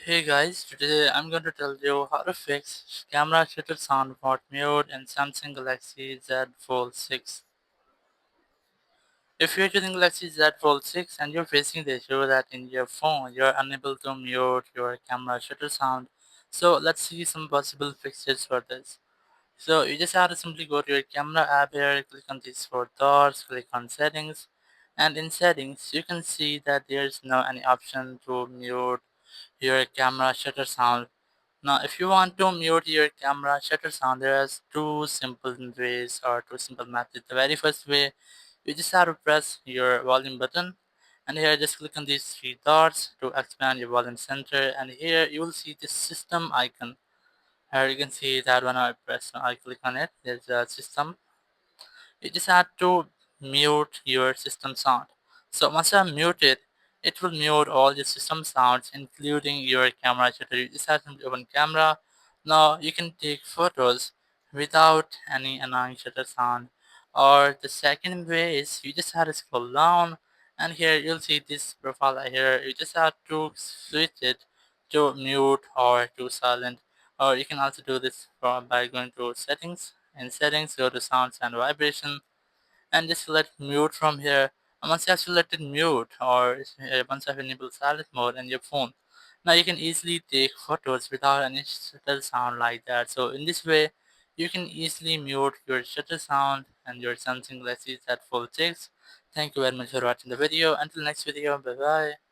Hey guys, today I'm going to tell you how to fix camera shutter sound mode mute in Samsung Galaxy Z Fold 6. If you're using Galaxy Z Fold 6 and you're facing the issue that in your phone you're unable to mute your camera shutter sound, so let's see some possible fixes for this. So you just have to simply go to your camera app here, click on these four dots, click on settings, and in settings you can see that there's no any option to mute your camera shutter sound. Now, if you want to mute your camera shutter sound, there is two simple ways or two simple methods. The very first way, you just have to press your volume button, and here just click on these three dots to expand your volume center, and here you will see this system icon. Here you can see that when I click on it, there's a system. You just have to mute your system sound. So once I mute it, it will mute all your system sounds, including your camera shutter. You just have to open camera. Now you can take photos without any annoying shutter sound. Or the second way is you just have to scroll down, and here you'll see this profile right here. You just have to switch it to mute or to silent. Or you can also do this by going to settings. In settings, go to sounds and vibration, and just select mute from here. And once you have selected mute, or once you have enabled silent mode in your phone, now you can easily take photos without any shutter sound like that. So in this way, you can easily mute your shutter sound and your Samsung Galaxy Z Fold 6. Thank you very much for watching the video. Until next video, bye bye.